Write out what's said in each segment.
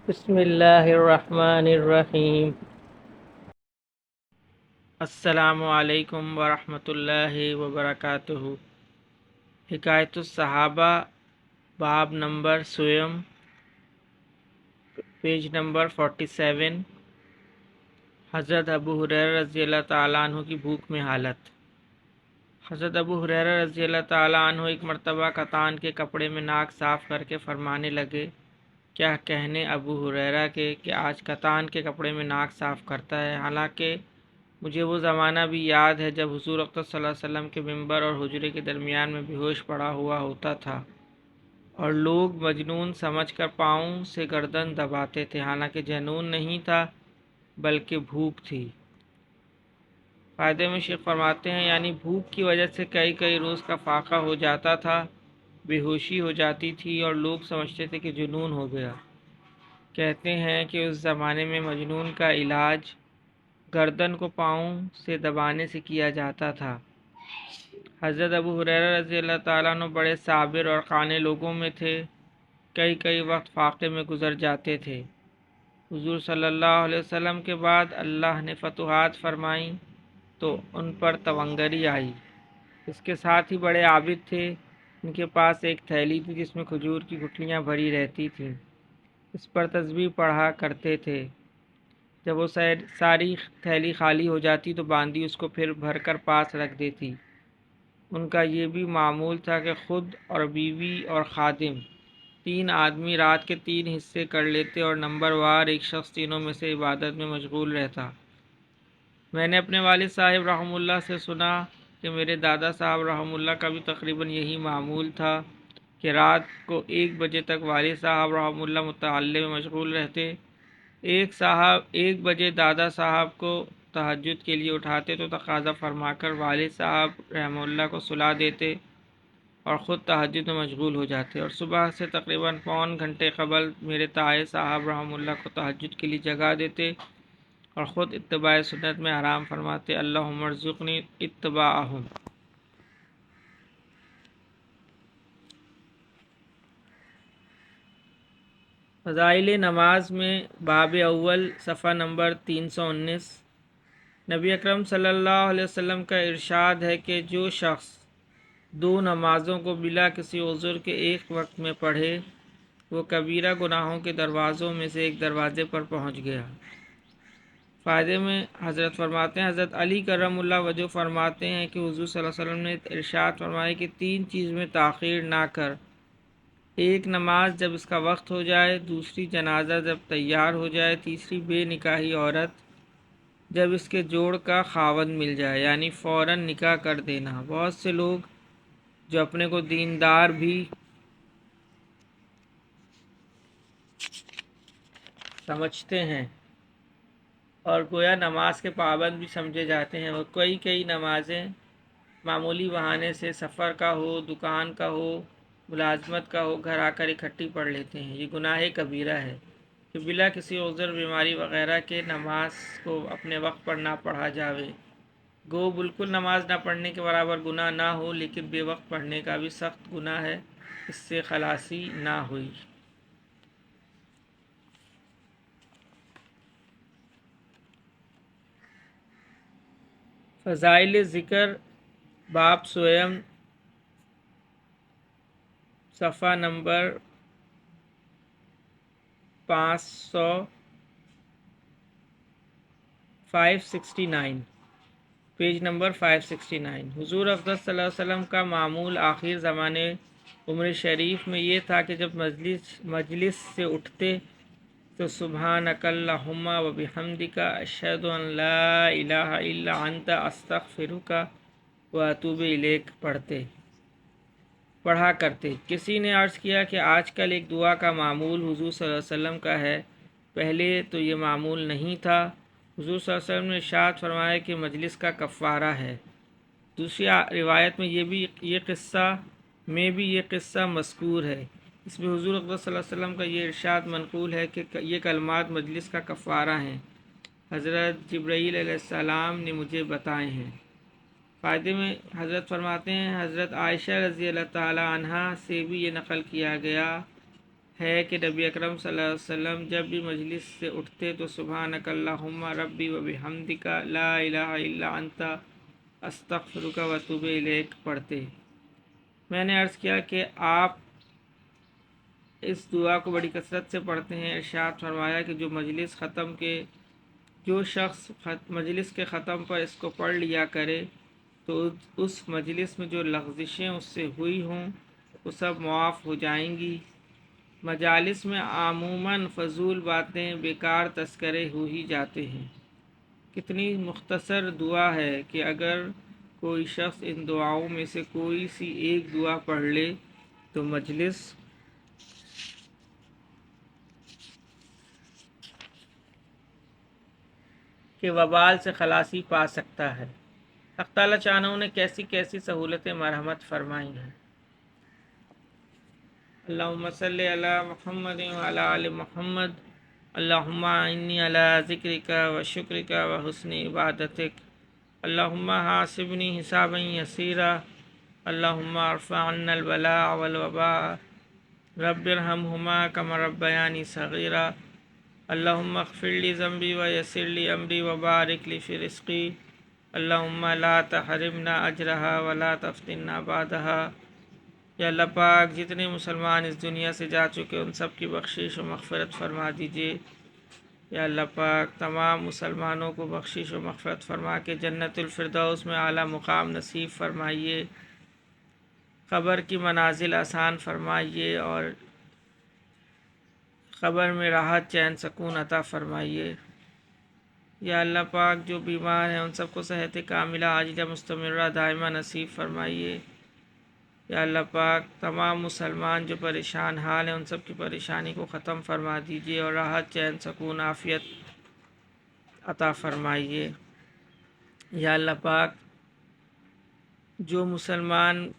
بسم اللہ الرحمن الرحیم۔ السلام علیکم ورحمۃ اللہ وبرکاتہ۔ حکایت الصحابہ، باب نمبر سویم، پیج نمبر 47۔ حضرت ابو ہریرہ رضی اللہ تعالیٰ عنہ کی بھوک میں حالت۔ حضرت ابو ہریرہ رضی اللہ تعالیٰ عنہ ایک مرتبہ کتان کے کپڑے میں ناک صاف کر کے فرمانے لگے، کیا کہنے ابو ہریرہ کے کہ آج کتان کے کپڑے میں ناک صاف کرتا ہے، حالانکہ مجھے وہ زمانہ بھی یاد ہے جب حضور اقدس صلی اللہ علیہ وسلم کے ممبر اور حجرے کے درمیان میں بے ہوش پڑا ہوا ہوتا تھا اور لوگ مجنون سمجھ کر پاؤں سے گردن دباتے تھے، حالانکہ جنون نہیں تھا بلکہ بھوک تھی۔ فائدے میں شیخ فرماتے ہیں، یعنی بھوک کی وجہ سے کئی روز کا فاقہ ہو جاتا تھا، بے ہوشی ہو جاتی تھی اور لوگ سمجھتے تھے کہ جنون ہو گیا۔ کہتے ہیں کہ اس زمانے میں مجنون کا علاج گردن کو پاؤں سے دبانے سے کیا جاتا تھا۔ حضرت ابو ہریرہ رضی اللہ تعالیٰ عنہ بڑے صابر اور قانع لوگوں میں تھے، کئی وقت فاقے میں گزر جاتے تھے۔ حضور صلی اللہ علیہ وسلم کے بعد اللہ نے فتوحات فرمائیں تو ان پر تونگری آئی۔ اس کے ساتھ ہی بڑے عابد تھے، ان کے پاس ایک تھیلی تھی جس میں کھجور کی گٹھلیاں بھری رہتی تھیں، اس پر تسبیح پڑھا کرتے تھے۔ جب وہ ساری تھیلی خالی ہو جاتی تو باندی اس کو پھر بھر کر پاس رکھ دیتی۔ ان کا یہ بھی معمول تھا کہ خود اور بیوی اور خادم 3 آدمی رات کے 3 حصے کر لیتے اور نمبر وار ایک شخص تینوں میں سے عبادت میں مشغول رہتا۔ میں نے اپنے والد صاحب رحمہ اللہ سے سنا کہ میرے دادا صاحب رحمہ اللہ کا بھی تقریباً یہی معمول تھا کہ رات کو 1 بجے تک والد صاحب رحمہ اللہ مطالعے میں مشغول رہتے۔ 1 بجے دادا صاحب کو تہجد کے لیے اٹھاتے تو تقاضا فرما کر والد صاحب رحمہ اللہ کو سلا دیتے اور خود تہجد میں مشغول ہو جاتے، اور صبح سے تقریباً پون گھنٹے قبل میرے تائے صاحب رحمہ اللہ کو تہجد کے لیے جگا دیتے اور خود اتباع سنت میں آرام فرماتے۔ اللہم ارزقنی اتباعہم۔ فضائل نماز میں باب اول، صفحہ نمبر 319۔ نبی اکرم صلی اللہ علیہ وسلم کا ارشاد ہے کہ جو شخص 2 نمازوں کو بلا کسی عذر کے ایک وقت میں پڑھے، وہ کبیرہ گناہوں کے دروازوں میں سے ایک دروازے پر پہنچ گیا۔ فائدے میں حضرت فرماتے ہیں، حضرت علی کرم اللہ وجہ فرماتے ہیں کہ حضور صلی اللہ علیہ وسلم نے ارشاد فرمایا کہ 3 چیز میں تاخیر نہ کر، ایک نماز جب اس کا وقت ہو جائے، دوسری جنازہ جب تیار ہو جائے، تیسری بے نکاحی عورت جب اس کے جوڑ کا خاوند مل جائے، یعنی فوراً نکاح کر دینا۔ بہت سے لوگ جو اپنے کو دیندار بھی سمجھتے ہیں اور گویا نماز کے پابند بھی سمجھے جاتے ہیں، وہ کئی نمازیں معمولی بہانے سے، سفر کا ہو، دکان کا ہو، ملازمت کا ہو، گھر آ کر اکٹھی پڑھ لیتے ہیں۔ یہ گناہ کبیرہ ہے کہ بلا کسی عذر، بیماری وغیرہ کے نماز کو اپنے وقت پر نہ پڑھا جاوے۔ گو بالکل نماز نہ پڑھنے کے برابر گناہ نہ ہو، لیکن بے وقت پڑھنے کا بھی سخت گناہ ہے، اس سے خلاصی نہ ہوئی۔ فضائل ذکر، باب سویم، صفحہ نمبر 569، پیج نمبر 569۔ حضور افضل صلی اللہ علیہ وسلم کا معمول آخر زمانے عمر شریف میں یہ تھا کہ جب مجلس سے اٹھتے تو سبحانک اللہم و بحمدک اشہد ان لا الہ الا انت استغفرک و اتوب الیک پڑھا کرتے۔ کسی نے عرض کیا کہ آج کل ایک دعا کا معمول حضور صلی اللہ علیہ وسلم کا ہے، پہلے تو یہ معمول نہیں تھا۔ حضور صلی اللہ علیہ وسلم نے ارشاد فرمایا کہ مجلس کا کفارہ ہے۔ دوسری روایت میں یہ قصہ مذکور ہے، اس میں حضور اکبر صلی اللہ علیہ وسلم کا یہ ارشاد منقول ہے کہ یہ کلمات مجلس کا کفارہ ہیں، حضرت جبرائیل علیہ السلام نے مجھے بتائے ہیں۔ فائدے میں حضرت فرماتے ہیں، حضرت عائشہ رضی اللہ تعالی عنہا سے بھی یہ نقل کیا گیا ہے کہ نبی اکرم صلی اللہ علیہ وسلم جب بھی مجلس سے اٹھتے تو سبحانک اللہم ربی و بحمدک لا الہ الا انت استغفرک و اتوب الیک پڑھتے۔ میں نے عرض کیا کہ آپ اس دعا کو بڑی کثرت سے پڑھتے ہیں۔ ارشاد فرمایا کہ جو شخص مجلس کے ختم پر اس کو پڑھ لیا کرے تو اس مجلس میں جو لغزشیں اس سے ہوئی ہوں وہ سب معاف ہو جائیں گی۔ مجالس میں عموماً فضول باتیں، بیکار تذکرے ہو ہی جاتے ہیں۔ کتنی مختصر دعا ہے کہ اگر کوئی شخص ان دعاؤں میں سے کوئی سی ایک دعا پڑھ لے تو مجلس کے وبال سے خلاصی پا سکتا ہے۔ حق تعالی شانہ نے کیسی کیسی سہولتیں مرحمت فرمائی ہیں۔ اللہم صلی علی محمد وعلی آل محمد، اللہم انی علی ذکرک و شکرک و حسن عبادتک، اللہم حاسبنی حسابا یسیرا، اللہم ارفع عنا البلاء والوباء، رب ارحمہما کما ربیانی صغیرا، اللہم اغفر لی ذنبی ویسر لی امری وبارک لی فی رزقی، اللہم لا تحرمنا اجرہا ولا تفتنا بعدہا۔ یا اللہ پاک جتنے مسلمان اس دنیا سے جا چکے ان سب کی بخشش و مغفرت فرما دیجیے۔ یا اللہ پاک تمام مسلمانوں کو بخشش و مغفرت فرما کے جنت الفردوس میں اعلیٰ مقام نصیب فرمائیے، قبر کی منازل آسان فرمائیے اور قبر میں راحت چین سکون عطا فرمائیے۔ یا اللہ پاک جو بیمار ہیں ان سب کو صحت کاملہ عاجلہ مستمرہ دائمہ نصیب فرمائیے۔ یا اللہ پاک تمام مسلمان جو پریشان حال ہیں ان سب کی پریشانی کو ختم فرما دیجیے اور راحت چین سکون عافیت عطا فرمائیے۔ یا اللہ پاک جو مسلمان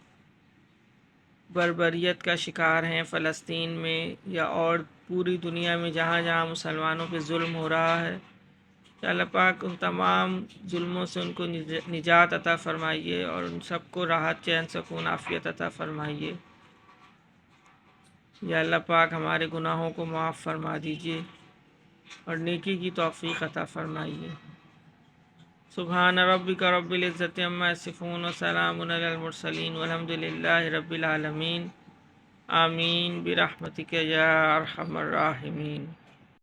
بربریت کا شکار ہیں فلسطین میں یا اور پوری دنیا میں جہاں جہاں مسلمانوں پہ ظلم ہو رہا ہے، یا اللہ پاک ان تمام ظلموں سے ان کو نجات عطا فرمائیے اور ان سب کو راحت چین سکون عافیت عطا فرمائیے۔ یا اللہ پاک ہمارے گناہوں کو معاف فرما دیجیے اور نیکی کی توفیق عطا فرمائیے۔ سبحان ربک رب العزت عما یصفون وسلام علی المرسلین والحمد للہ رب العالمین، آمین برحمتک یا ارحم الراحمین۔